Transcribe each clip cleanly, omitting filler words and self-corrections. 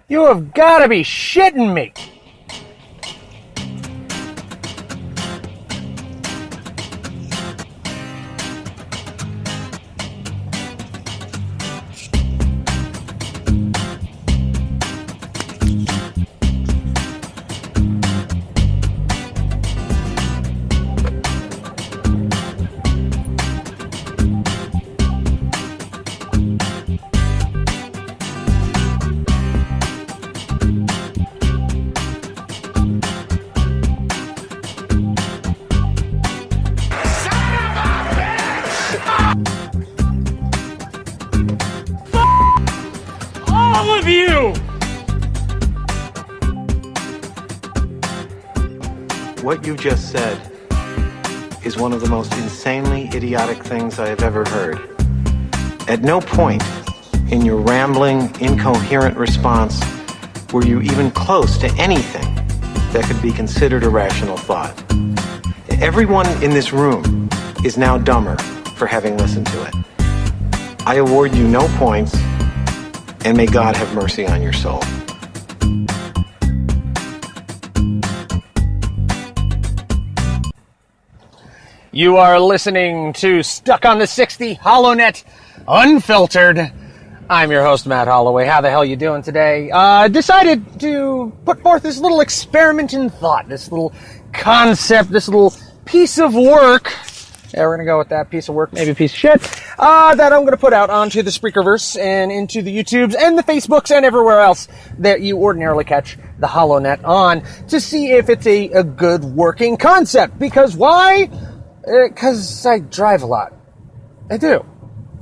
You have got to be shitting me. All of you! What you just said is one of the most insanely idiotic things I have ever heard. At no point in your rambling, incoherent response were you even close to anything that could be considered a rational thought. Everyone in this room is now dumber for having listened to it. I award you no points, and may God have mercy on your soul. You are listening to Stuck on the 60 HollowNet Unfiltered. I'm your host, Matt Holloway. How the hell you doing today? Decided to put forth this little experiment in thought, this little concept, this little piece of work. Yeah, we're going to go with that piece of work, maybe a piece of shit, that I'm going to put out onto the Spreakerverse and into the YouTubes and the Facebooks and everywhere else that you ordinarily catch the HollowNet on to see if it's a good working concept. Because why? Because I drive a lot. I do.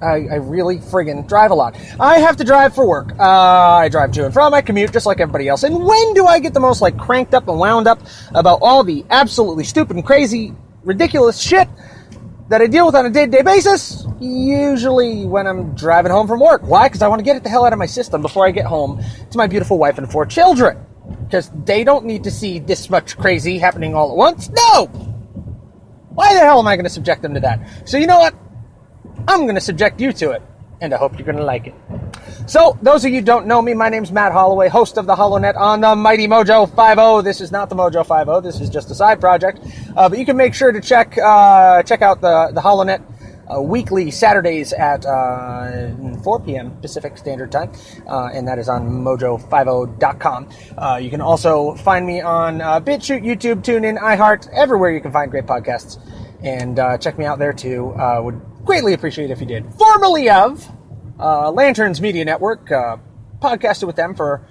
I really friggin' drive a lot. I have to drive for work. I drive to and from. I commute just like everybody else. And when do I get the most cranked up and wound up about all the absolutely stupid and crazy, ridiculous shit that I deal with on a day-to-day basis? Usually when I'm driving home from work. Why? Because I want to get it the hell out of my system before I get home to my beautiful wife and 4 children. Because they don't need to see this much crazy happening all at once. No! Why the hell am I going to subject them to that? So you know what? I'm going to subject you to it. And I hope you're going to like it. So, those of you who don't know me, my name's Matt Holloway, host of the HollowNet on the mighty Mojo 50. This is not the Mojo 50. This is just a side project. But you can make sure to check out the HollowNet weekly Saturdays at 4 p.m. Pacific Standard Time. And that is on mojo50.com. You can also find me on BitChute, YouTube, TuneIn, iHeart, everywhere you can find great podcasts. And check me out there too. Would greatly appreciate it if you did. Formerly of Lanterns Media Network, podcasted with them for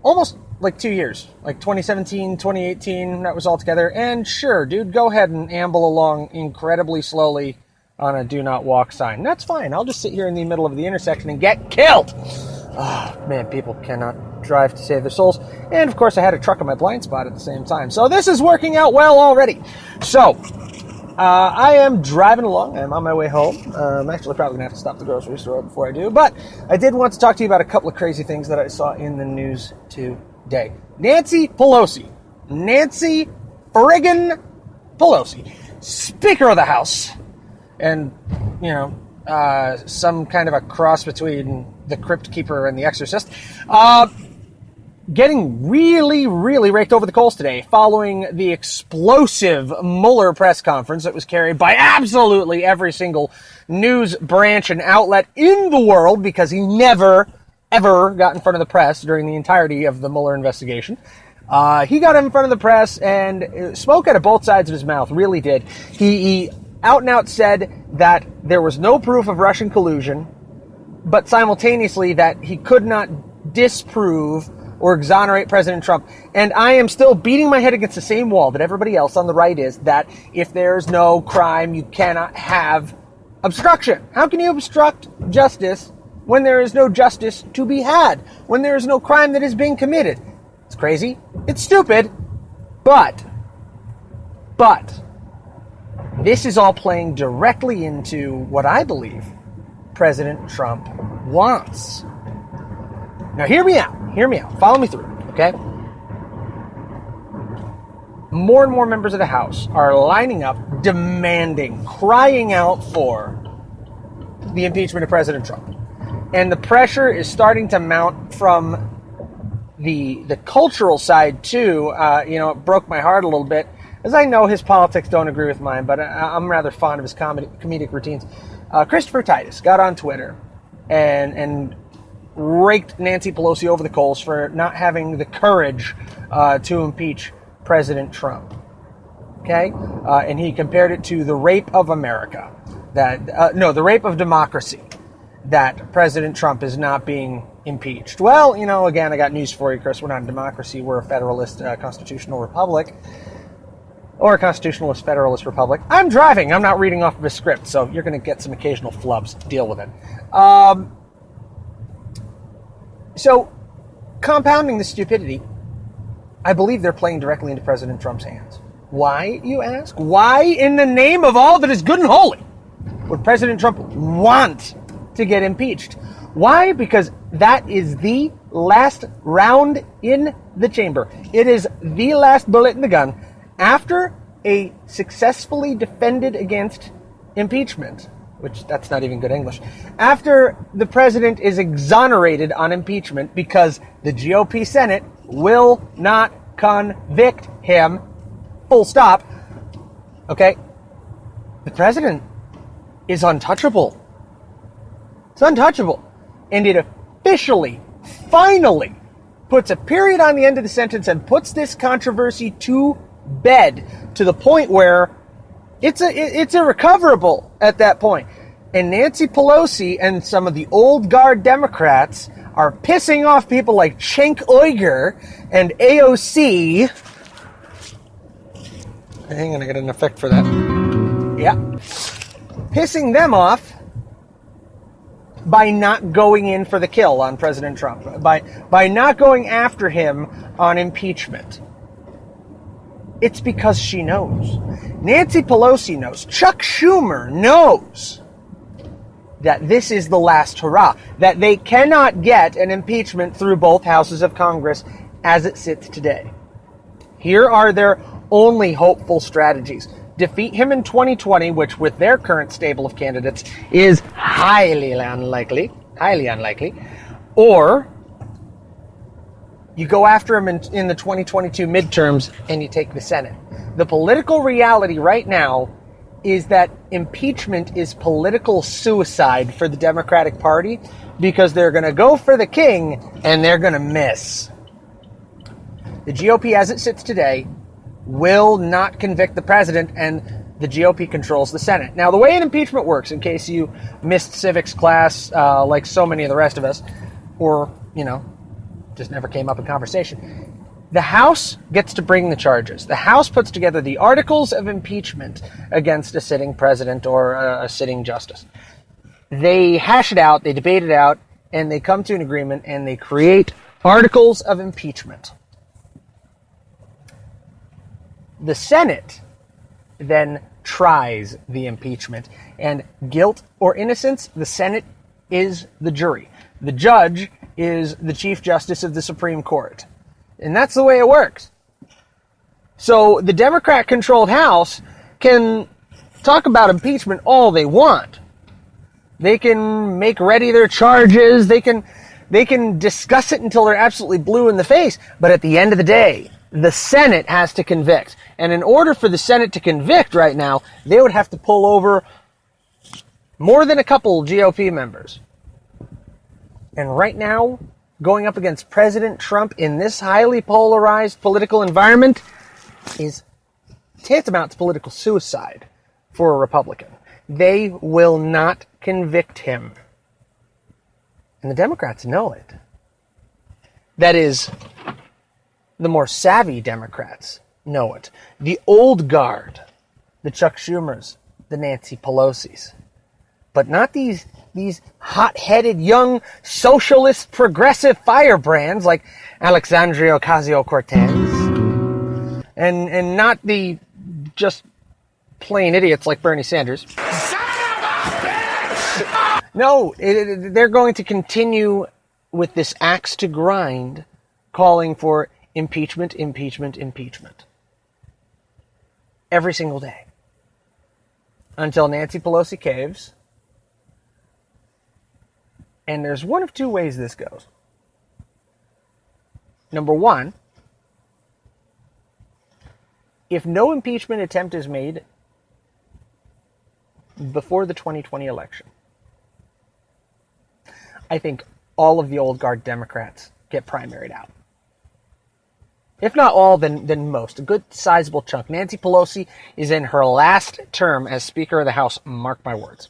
almost 2 years, 2017, 2018, that was all together. And sure, dude, go ahead and amble along incredibly slowly on a do not walk sign. That's fine. I'll just sit here in the middle of the intersection and get killed. Oh, man, people cannot drive to save their souls. And of course, I had a truck in my blind spot at the same time. So this is working out well already. So, I am driving along. I'm on my way home. I'm actually probably going to have to stop at the grocery store before I do. But I did want to talk to you about a couple of crazy things that I saw in the news today. Nancy Pelosi. Nancy friggin' Pelosi. Speaker of the House. And, some kind of a cross between the Crypt Keeper and the Exorcist. Getting really, really raked over the coals today following the explosive Mueller press conference that was carried by absolutely every single news branch and outlet in the world because he never, ever got in front of the press during the entirety of the Mueller investigation. He got in front of the press and spoke out of both sides of his mouth, really did. He out and out said that there was no proof of Russian collusion, but simultaneously that he could not disprove or exonerate President Trump. And I am still beating my head against the same wall that everybody else on the right is, that if there's no crime, you cannot have obstruction. How can you obstruct justice when there is no justice to be had? When there is no crime that is being committed? It's crazy. It's stupid. But, this is all playing directly into what I believe President Trump wants. Now, hear me out. Follow me through, okay? More and more members of the House are lining up, demanding, crying out for the impeachment of President Trump. And the pressure is starting to mount from the cultural side too, it broke my heart a little bit, as I know his politics don't agree with mine, but I'm rather fond of his comedic routines. Christopher Titus got on Twitter and raked Nancy Pelosi over the coals for not having the courage to impeach President Trump. Okay? And he compared it to the rape of America. The rape of democracy. That President Trump is not being impeached. Well, again, I got news for you, Chris. We're not a democracy. We're a federalist constitutional republic. Or a constitutionalist federalist republic. I'm driving. I'm not reading off of a script, so you're going to get some occasional flubs. Deal with it. So, compounding the stupidity, I believe they're playing directly into President Trump's hands. Why, you ask? Why, in the name of all that is good and holy, would President Trump want to get impeached? Why? Because that is the last round in the chamber. It is the last bullet in the gun. After a successfully defended against impeachment, which that's not even good English, after the president is exonerated on impeachment because the GOP Senate will not convict him, full stop, okay, the president is untouchable. It's untouchable. And it officially, finally, puts a period on the end of the sentence and puts this controversy to bed to the point where it's irrecoverable at that point. And Nancy Pelosi and some of the old guard Democrats are pissing off people like Cenk Uygur and AOC. Hang on, I got an effect for that. Yeah. Pissing them off by not going in for the kill on President Trump. By not going after him on impeachment. It's because she knows. Nancy Pelosi knows. Chuck Schumer knows that this is the last hurrah. That they cannot get an impeachment through both houses of Congress as it sits today. Here are their only hopeful strategies. Defeat him in 2020, which with their current stable of candidates is highly unlikely, or you go after him in the 2022 midterms and you take the Senate. The political reality right now is that impeachment is political suicide for the Democratic Party because they're going to go for the king and they're going to miss. The GOP, as it sits today, will not convict the president, and the GOP controls the Senate. Now, the way an impeachment works, in case you missed civics class like so many of the rest of us, or, just never came up in conversation, the House gets to bring the charges. The House puts together the articles of impeachment against a sitting president or a sitting justice. They hash it out, they debate it out, and they come to an agreement, and they create articles of impeachment. The Senate then tries the impeachment, and guilt or innocence, the Senate is the jury. The judge is the Chief Justice of the Supreme Court. And that's the way it works. So the Democrat-controlled House can talk about impeachment all they want. They can make ready their charges. They can discuss it until they're absolutely blue in the face. But at the end of the day, the Senate has to convict. And in order for the Senate to convict right now, they would have to pull over more than a couple GOP members. And right now, going up against President Trump in this highly polarized political environment is tantamount to political suicide for a Republican. They will not convict him. And the Democrats know it. That is, the more savvy Democrats know it. The old guard, the Chuck Schumers, the Nancy Pelosi's. But not these hot-headed young socialist progressive firebrands like Alexandria Ocasio-Cortez. And not the just plain idiots like Bernie Sanders. No, they're going to continue with this axe to grind, calling for impeachment, impeachment, impeachment. Every single day. Until Nancy Pelosi caves. And there's one of two ways this goes. Number one, if no impeachment attempt is made before the 2020 election, I think all of the old guard Democrats get primaried out. If not all, then most. A good sizable chunk. Nancy Pelosi is in her last term as Speaker of the House, mark my words.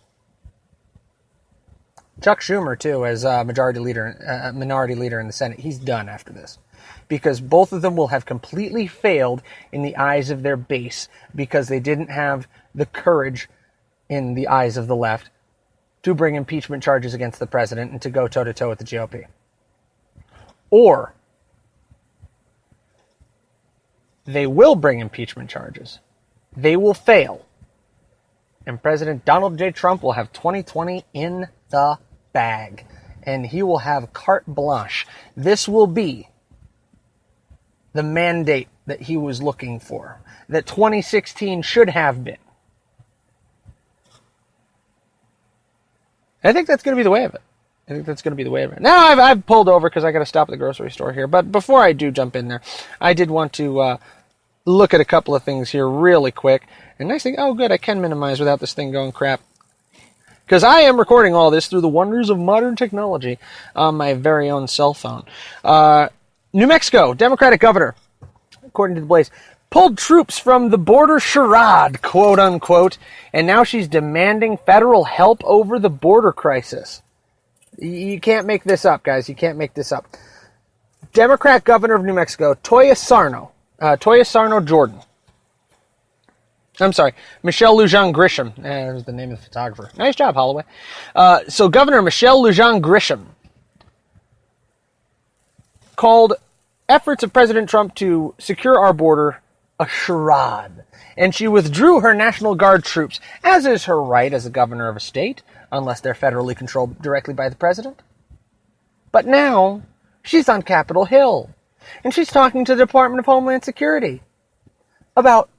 Chuck Schumer, too, as minority leader in the Senate, he's done after this. Because both of them will have completely failed in the eyes of their base because they didn't have the courage in the eyes of the left to bring impeachment charges against the president and to go toe-to-toe with the GOP. Or they will bring impeachment charges. They will fail. And President Donald J. Trump will have 2020 in the bag. And he will have carte blanche. This will be the mandate that he was looking for. That 2016 should have been. I think that's going to be the way of it. Now, I've pulled over because I got to stop at the grocery store here. But before I do jump in there, I did want to look at a couple of things here really quick. And nice thing, oh good, I can minimize without this thing going crap. Because I am recording all this through the wonders of modern technology on my very own cell phone. New Mexico, Democratic governor, according to the Blaze, pulled troops from the border charade, quote unquote, and now she's demanding federal help over the border crisis. You can't make this up, guys. You can't make this up. Democrat governor of New Mexico, Toya Sarno Jordan. I'm sorry, Michelle Lujan Grisham. There's the name of the photographer. Nice job, Holloway. So Governor Michelle Lujan Grisham called efforts of President Trump to secure our border a charade. And she withdrew her National Guard troops, as is her right as a governor of a state, unless they're federally controlled directly by the president. But now, she's on Capitol Hill, and she's talking to the Department of Homeland Security about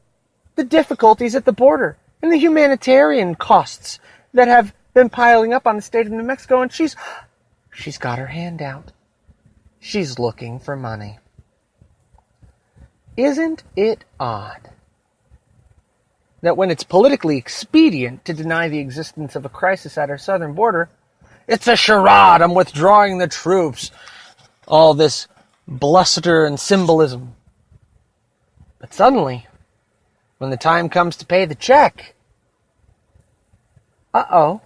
the difficulties at the border and the humanitarian costs that have been piling up on the state of New Mexico, and she's got her hand out. She's looking for money. Isn't it odd that when it's politically expedient to deny the existence of a crisis at our southern border, it's a charade, I'm withdrawing the troops, all this bluster and symbolism. But suddenly, when the time comes to pay the check, now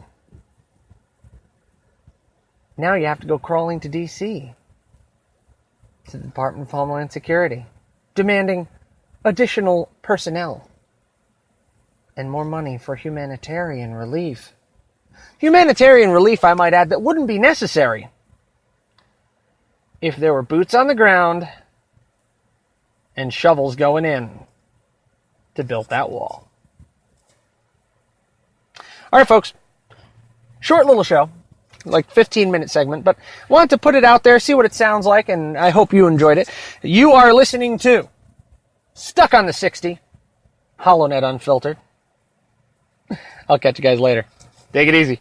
you have to go crawling to D.C., to the Department of Homeland Security, demanding additional personnel and more money for humanitarian relief. Humanitarian relief, I might add, that wouldn't be necessary if there were boots on the ground and shovels going in to build that wall. All right, folks. Short little show, like 15-minute segment, but wanted to put it out there, see what it sounds like, and I hope you enjoyed it. You are listening to Stuck on the 60, HollowNet Unfiltered. I'll catch you guys later. Take it easy.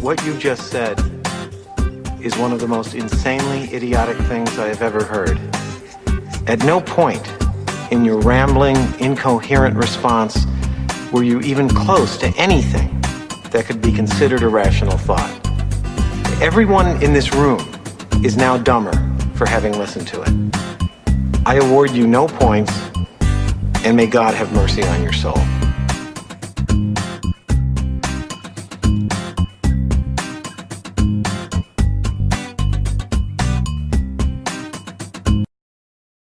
What you just said is one of the most insanely idiotic things I have ever heard. At no point in your rambling, incoherent response were you even close to anything that could be considered a rational thought. Everyone in this room is now dumber for having listened to it. I award you no points, and may God have mercy on your soul.